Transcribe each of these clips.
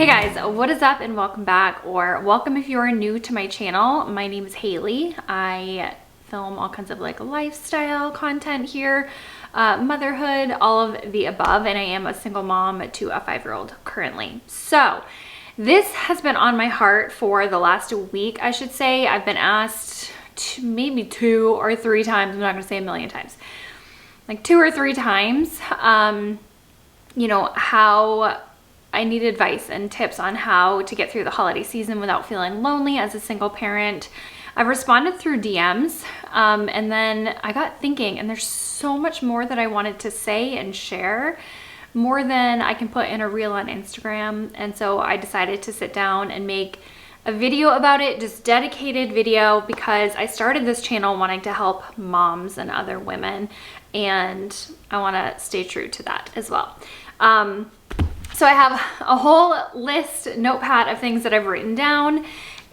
Hey guys, what is up and welcome back, or welcome if you are new to my channel. My name is Hayley. I film all kinds of like lifestyle content here, motherhood, all of the above, and I am a single mom to a 5-year-old currently. So this has been on my heart for the last week, I should say. I've been asked maybe 2 or 3 times, I'm not gonna say a million times, like 2 or 3 times, you know, how I need advice and tips on how to get through the holiday season without feeling lonely as a single parent. I've responded through DMs, and then I got thinking, and there's so much more that I wanted to say and share, more than I can put in a reel on Instagram. And so I decided to sit down and make a video about it, just dedicated video, because I started this channel wanting to help moms and other women, and I want to stay true to that as well. So I have a whole list, notepad of things that I've written down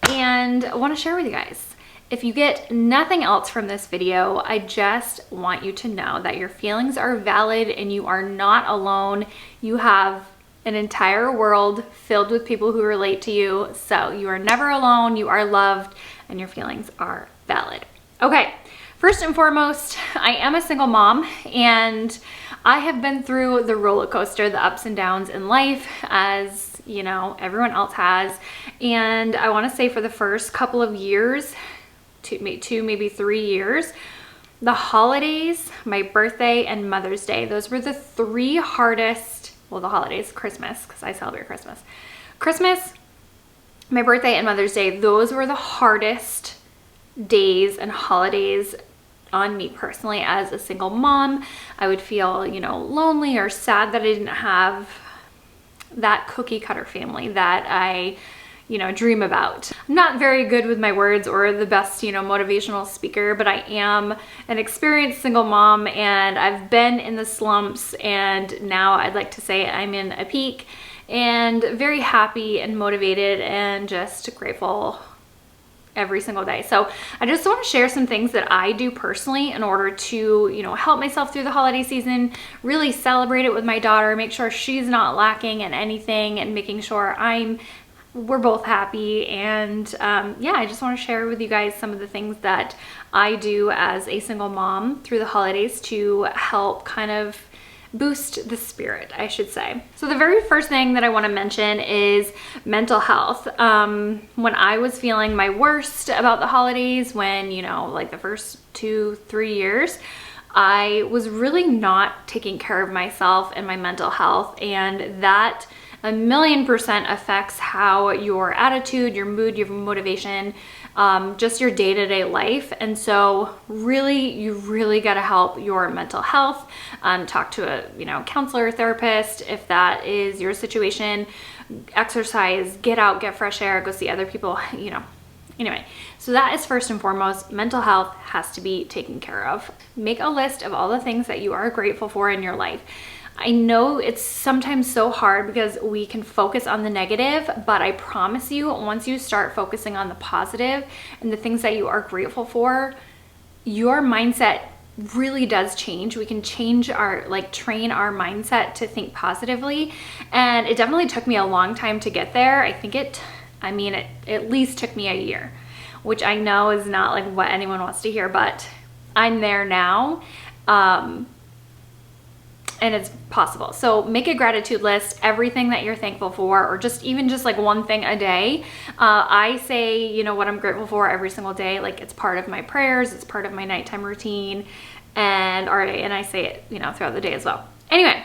and I want to share with you guys. If you get nothing else from this video, I just want you to know that your feelings are valid and you are not alone. You have an entire world filled with people who relate to you. So you are never alone, you are loved, and your feelings are valid. Okay, first and foremost, I am a single mom, and I have been through the roller coaster, the ups and downs in life, as you know, everyone else has. And I want to say for the first couple of years, two, maybe 3 years, the holidays, my birthday and Mother's Day, those were the 3 hardest, well, the holidays, Christmas, because I celebrate Christmas. Christmas, my birthday and Mother's Day, those were the hardest days and holidays on me personally as a single mom. I would feel, you know, lonely or sad that I didn't have that cookie cutter family that I, you know, dream about. I'm not very good with my words or the best, you know, motivational speaker, but I am an experienced single mom and I've been in the slumps, and now I'd like to say I'm in a peak and very happy and motivated and just grateful every single day. So I just want to share some things that I do personally in order to, you know, help myself through the holiday season, really celebrate it with my daughter, make sure she's not lacking in anything, and making sure we're both happy. And yeah, I just want to share with you guys some of the things that I do as a single mom through the holidays to help kind of boost the spirit, I should say. So the very first thing that I want to mention is mental health. When I was feeling my worst about the holidays, when, you know, like the first 2-3 years, I was really not taking care of myself and my mental health, and that 1,000,000% affects how your attitude, your mood, your motivation, just your day-to-day life. And so really, you really got to help your mental health. Talk to a, you know, counselor, therapist, if that is your situation. Exercise, get out, get fresh air, go see other people, you know. Anyway, so that is first and foremost. Mental health has to be taken care of. Make a list of all the things that you are grateful for in your life. I know it's sometimes so hard because we can focus on the negative, but I promise you, once you start focusing on the positive and the things that you are grateful for, your mindset really does change. We can change our, like, train our mindset to think positively. And it definitely took me a long time to get there. I think it at least took me a year, which I know is not like what anyone wants to hear, but I'm there now. And it's possible. So make a gratitude list, everything that you're thankful for, or just even just like one thing a day. I say, you know, what I'm grateful for every single day. Like, it's part of my prayers, it's part of my nighttime routine, and I say it, you know, throughout the day as well. Anyway,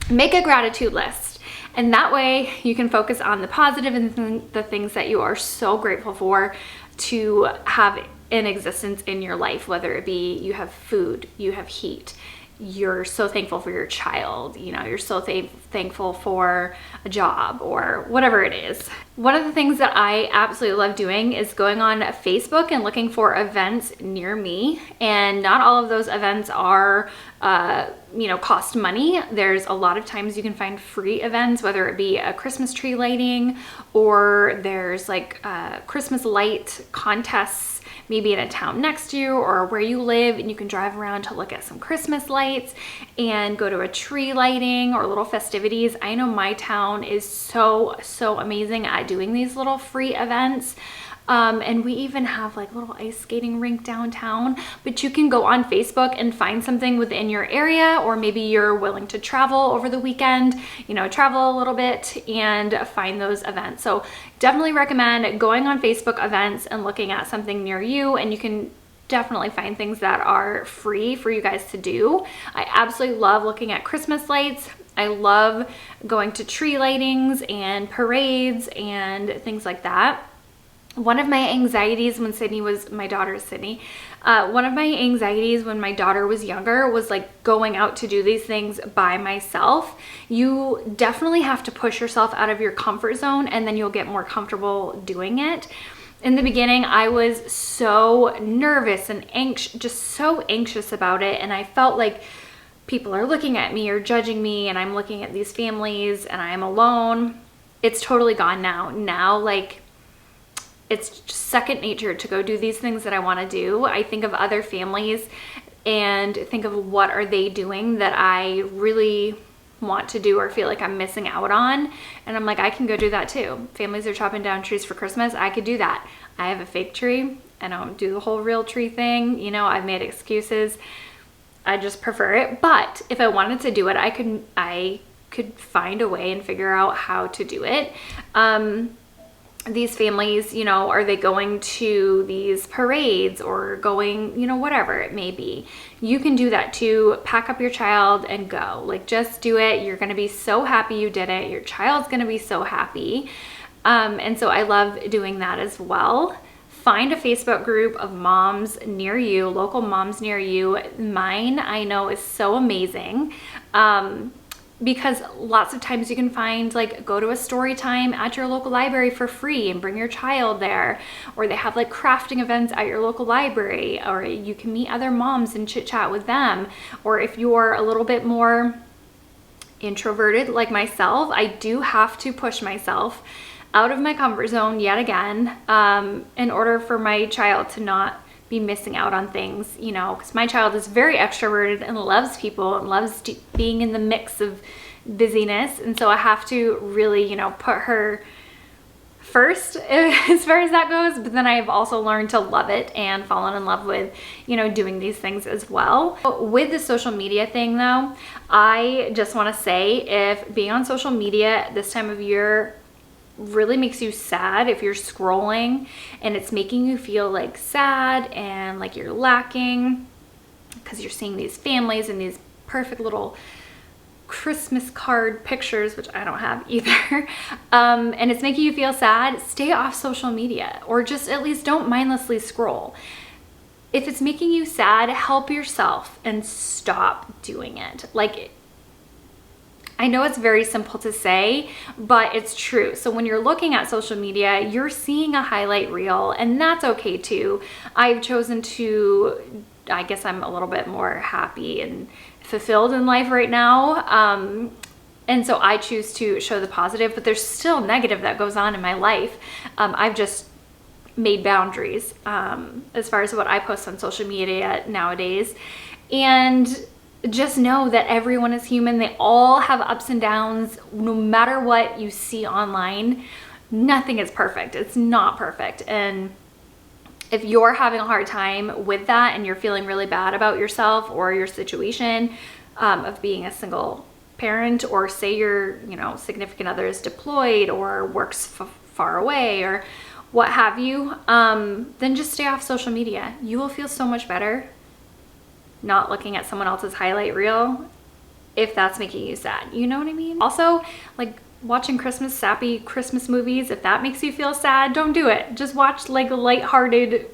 make a gratitude list. And that way you can focus on the positive and the things that you are so grateful for to have in existence in your life, whether it be you have food, you have heat, you're so thankful for your child, you know, you're so thankful for a job or whatever it is. One of the things that I absolutely love doing is going on Facebook and looking for events near me. And not all of those events are, you know, cost money. There's a lot of times you can find free events, whether it be a Christmas tree lighting, or there's like Christmas light contests maybe in a town next to you or where you live, and you can drive around to look at some Christmas lights and go to a tree lighting or little festivities. I know my town is so amazing at doing these little free events. And we even have like a little ice skating rink downtown, but you can go on Facebook and find something within your area, or maybe you're willing to travel over the weekend, you know, travel a little bit and find those events. So definitely recommend going on Facebook events and looking at something near you, and you can definitely find things that are free for you guys to do. I absolutely love looking at Christmas lights. I love going to tree lightings and parades and things like that. One of my anxieties when my daughter is Sydney, one of my anxieties when my daughter was younger was like going out to do these things by myself. You definitely have to push yourself out of your comfort zone, and then you'll get more comfortable doing it. In the beginning, I was so nervous and just so anxious about it, and I felt like people are looking at me or judging me, and I'm looking at these families and I'm alone. It's totally gone now. Now, like, it's just second nature to go do these things that I want to do. I think of other families and think of what are they doing that I really want to do or feel like I'm missing out on. And I'm like, I can go do that too. Families are chopping down trees for Christmas. I could do that. I have a fake tree. I don't do the whole real tree thing. You know, I've made excuses. I just prefer it. But if I wanted to do it, I could find a way and figure out how to do it. These families, you know, are they going to these parades or going, you know, whatever it may be. You can do that too. Pack up your child and go. Like, just do it. You're going to be so happy you did it. Your child's going to be so happy. And so I love doing that as well. Find a Facebook group of moms near you, local moms near you. Mine, I know, is so amazing. Because lots of times you can find, like, go to a story time at your local library for free and bring your child there, or they have like crafting events at your local library, or you can meet other moms and chit chat with them. Or if you're a little bit more introverted like myself, I do have to push myself out of my comfort zone yet again, in order for my child to not be missing out on things, you know, because my child is very extroverted and loves people and loves being in the mix of busyness. And so I have to really, you know, put her first as far as that goes. But then I've also learned to love it and fallen in love with, you know, doing these things as well. With the social media thing though, I just want to say, if being on social media this time of year really makes you sad, if you're scrolling and it's making you feel like sad and like you're lacking because you're seeing these families and these perfect little Christmas card pictures, which I don't have either, and it's making you feel sad, stay off social media, or just at least don't mindlessly scroll. If it's making you sad, help yourself and stop doing it. Like, I know it's very simple to say, but it's true. So when you're looking at social media, you're seeing a highlight reel, and that's okay too. I've chosen to, I guess I'm a little bit more happy and fulfilled in life right now. And so I choose to show the positive, but there's still negative that goes on in my life. I've just made boundaries as far as what I post on social media nowadays. And just know that everyone is human. They all have ups and downs. No matter what you see online, nothing is perfect. It's not perfect. And if you're having a hard time with that and you're feeling really bad about yourself or your situation of being a single parent, or say your, you know, significant other is deployed or works far away or what have you, then just stay off social media. You will feel so much better not looking at someone else's highlight reel if that's making you sad. You know what I mean? Also, like, watching sappy Christmas movies, if that makes you feel sad, don't do it. Just watch like lighthearted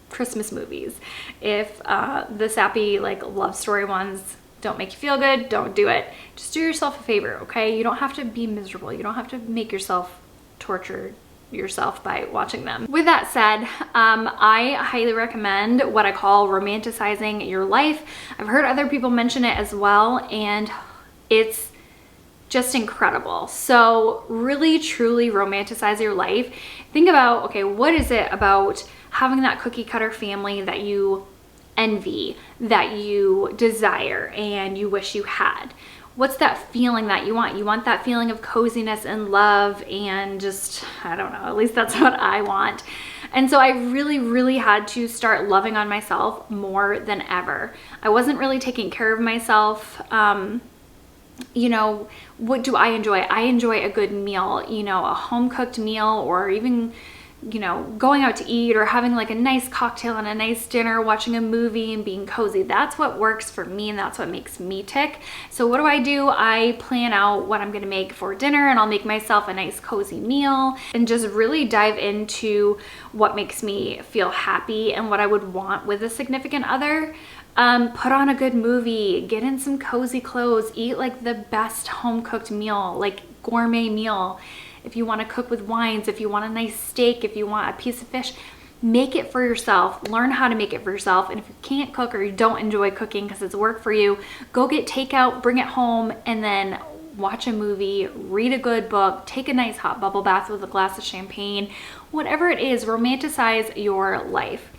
Christmas movies. If the sappy, like, love story ones don't make you feel good, don't do it. Just do yourself a favor, okay? You don't have to be miserable. You don't have to make yourself torture yourself by watching them. With that said, I highly recommend what I call romanticizing your life. I've heard other people mention it as well, and it's just incredible. So really truly romanticize your life. Think about, okay, what is it about having that cookie cutter family that you envy, that you desire, and you wish you had? What's that feeling that you want? You want that feeling of coziness and love and just, I don't know, at least that's what I want. And so I really had to start loving on myself more than ever. I wasn't really taking care of myself. You know, what do I enjoy? I enjoy a good meal, you know, a home cooked meal, or even, you know, going out to eat or having like a nice cocktail and a nice dinner, watching a movie and being cozy. That's what works for me, and that's what makes me tick. So what do? I plan out what I'm gonna make for dinner, and I'll make myself a nice cozy meal and just really dive into what makes me feel happy and what I would want with a significant other. Put on a good movie, get in some cozy clothes, eat like the best home cooked meal, like gourmet meal. If you want to cook with wines, if you want a nice steak, if you want a piece of fish, make it for yourself. Learn how to make it for yourself. And if you can't cook or you don't enjoy cooking because it's work for you, go get takeout, bring it home, and then watch a movie, read a good book, take a nice hot bubble bath with a glass of champagne. Whatever it is, romanticize your life.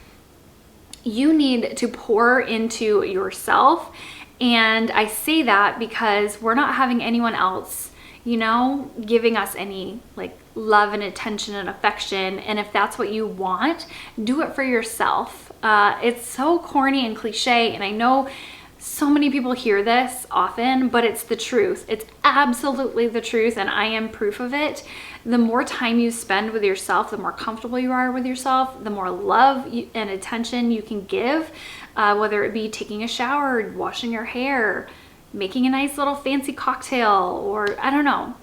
You need to pour into yourself. And I say that because we're not having anyone else, you know, giving us any like love and attention and affection. And if that's what you want, do it for yourself. It's so corny and cliche, and I know so many people hear this often, but it's the truth. It's absolutely the truth, and I am proof of it. The more time you spend with yourself, the more comfortable you are with yourself, the more love and attention you can give, whether it be taking a shower, washing your hair, making a nice little fancy cocktail, or I don't know,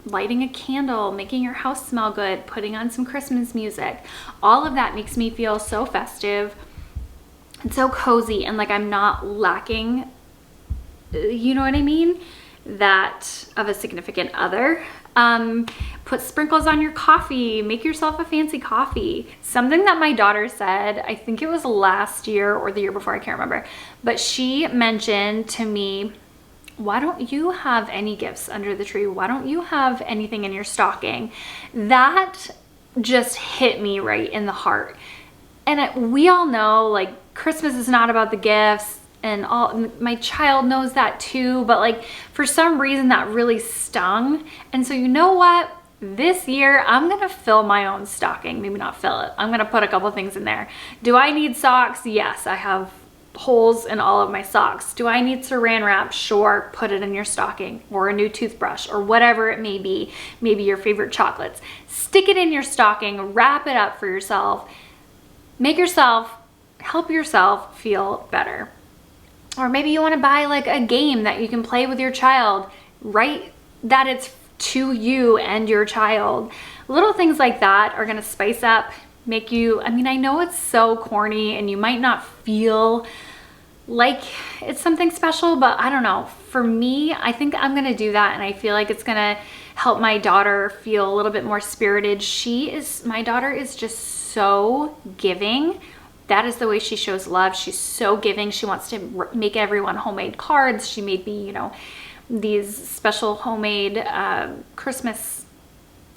lighting a candle, making your house smell good, putting on some Christmas music. All of that makes me feel so festive and so cozy, and like I'm not lacking, you know what I mean, that of a significant other. Put sprinkles on your coffee, make yourself a fancy coffee. Something that my daughter said, I think it was last year or the year before, I can't remember, but she mentioned to me, why don't you have any gifts under the tree? Why don't you have anything in your stocking? That just hit me right in the heart. And we all know, like, Christmas is not about the gifts, and my child knows that too, but like for some reason that really stung. And so you know what? This year I'm gonna fill my own stocking. Maybe not fill it. I'm gonna put a couple things in there. Do I need socks? Yes, I have holes in all of my socks. Do I need saran wrap? Sure, put it in your stocking, or a new toothbrush, or whatever it may be. Maybe your favorite chocolates. Stick it in your stocking, wrap it up for yourself. Help yourself feel better. Or maybe you want to buy like a game that you can play with your child, right? That it's to you and your child. Little things like that are going to spice up, make you, I mean, I know it's so corny and you might not feel like it's something special, but I don't know. For me, I think I'm going to do that, and I feel like it's going to help my daughter feel a little bit more spirited. My daughter is just so giving. That is the way she shows love. She's so giving. She wants to make everyone homemade cards. She made me, you know, these special homemade Christmas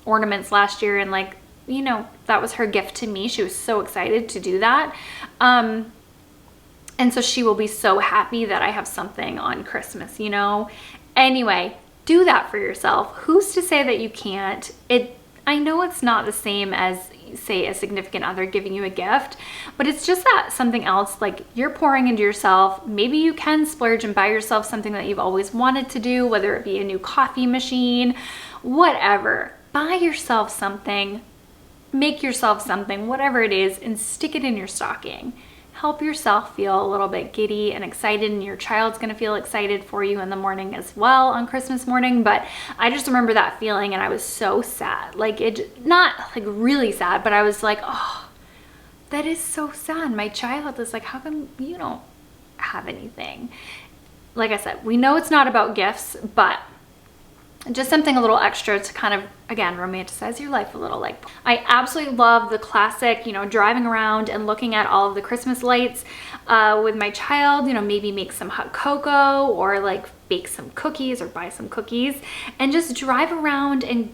ornaments last year, and like, you know, that was her gift to me. She was so excited to do that. And so she will be so happy that I have something on Christmas, you know? Anyway, do that for yourself. Who's to say that you can't? I know it's not the same as, say, a significant other giving you a gift, but it's just that something else, like you're pouring into yourself. Maybe you can splurge and buy yourself something that you've always wanted to do, whether it be a new coffee machine, whatever. Buy yourself something, make yourself something, whatever it is, and stick it in your stocking. Help yourself feel a little bit giddy and excited, and your child's gonna feel excited for you in the morning as well on Christmas morning. But I just remember that feeling, and I was so sad. Like, not like really sad, but I was like, oh, that is so sad. My child is like, how come you don't have anything? Like I said, we know it's not about gifts, but just something a little extra to kind of, again, romanticize your life a little. Like, I absolutely love the classic, you know, driving around and looking at all of the Christmas lights with my child, you know, maybe make some hot cocoa or like bake some cookies or buy some cookies and just drive around and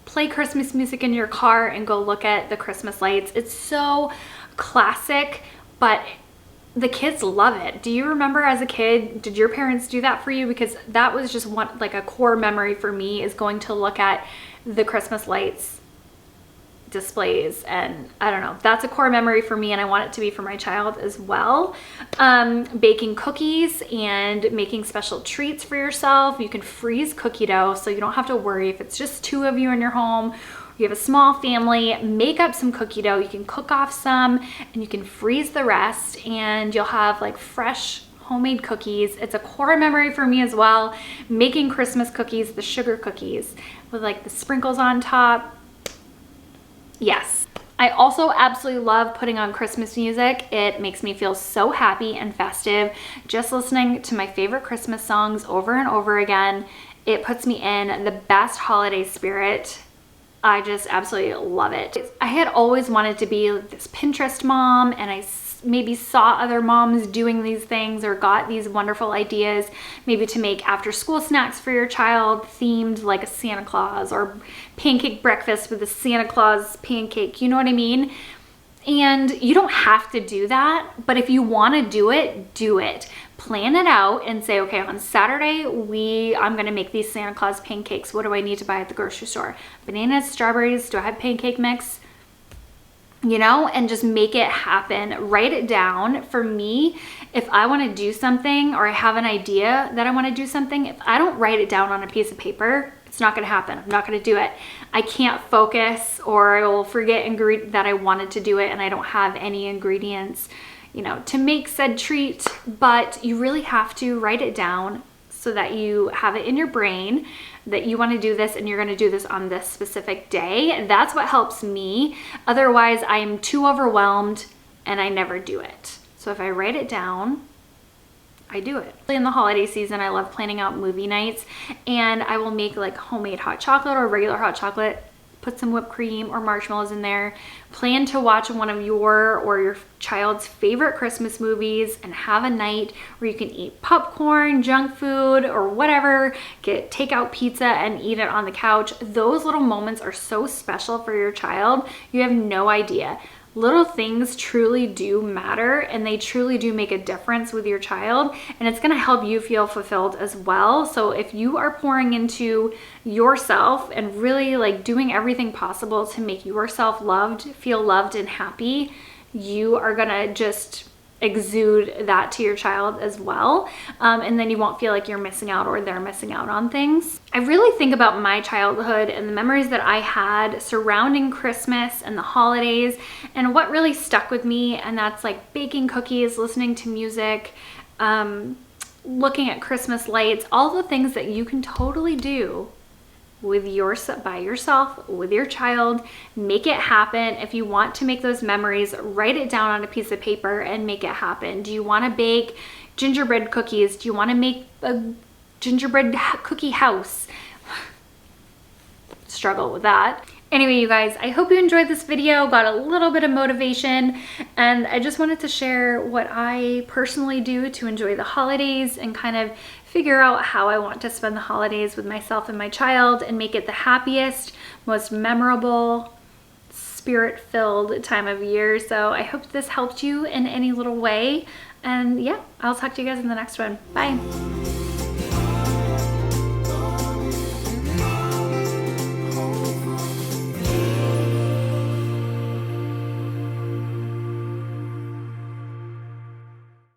play Christmas music in your car and go look at the Christmas lights. It's so classic, but the kids love it. Do you remember as a kid, did your parents do that for you? Because that was just one, like a core memory for me, is going to look at the Christmas lights displays. And I don't know, that's a core memory for me, and I want it to be for my child as well. Baking cookies and making special treats for yourself. You can freeze cookie dough, so you don't have to worry if it's just 2 of you in your home, you have a small family. Make up some cookie dough, you can cook off some and you can freeze the rest, and you'll have like fresh homemade cookies. It's a core memory for me as well, making Christmas cookies, the sugar cookies with like the sprinkles on top. Yes. I also absolutely love putting on Christmas music. It makes me feel so happy and festive. Just listening to my favorite Christmas songs over and over again, it puts me in the best holiday spirit. I just absolutely love it. I had always wanted to be this Pinterest mom, and I maybe saw other moms doing these things or got these wonderful ideas, maybe to make after school snacks for your child themed like a Santa Claus, or pancake breakfast with a Santa Claus pancake, you know what I mean? And you don't have to do that, but if you want to do it, do it. Plan it out and say, okay, on Saturday, I'm gonna make these Santa Claus pancakes. What do I need to buy at the grocery store? Bananas, strawberries, do I have pancake mix? You know, and just make it happen. Write it down. For me, if I want to do something, or I have an idea that I want to do something, if I don't write it down on a piece of paper, it's not going to happen. I'm not going to do it. I can't focus, or I will forget that I wanted to do it and I don't have any ingredients, you know, to make said treat. But you really have to write it down so that you have it in your brain that you want to do this and you're going to do this on this specific day. That's what helps me. Otherwise, I am too overwhelmed and I never do it. So if I write it down, I do it. In the holiday season, I love planning out movie nights, and I will make like homemade hot chocolate or regular hot chocolate, put some whipped cream or marshmallows in there, plan to watch one of your or your child's favorite Christmas movies, and have a night where you can eat popcorn, junk food, or whatever, get takeout pizza and eat it on the couch. Those little moments are so special for your child. You have no idea. Little things truly do matter, and they truly do make a difference with your child, and it's gonna help you feel fulfilled as well. So if you are pouring into yourself and really like doing everything possible to make yourself feel loved and happy, you are gonna just exude that to your child as well. And then you won't feel like you're missing out or they're missing out on things. I really think about my childhood and the memories that I had surrounding Christmas and the holidays, and what really stuck with me, and that's like baking cookies, listening to music, looking at Christmas lights, all the things that you can totally do by yourself, with your child. Make it happen. If you want to make those memories, write it down on a piece of paper and make it happen. Do you want to bake gingerbread cookies? Do you want to make a gingerbread cookie house? Struggle with that. Anyway, you guys, I hope you enjoyed this video, got a little bit of motivation, and I just wanted to share what I personally do to enjoy the holidays and kind of figure out how I want to spend the holidays with myself and my child and make it the happiest, most memorable, spirit-filled time of year. So I hope this helped you in any little way. And yeah, I'll talk to you guys in the next one. Bye.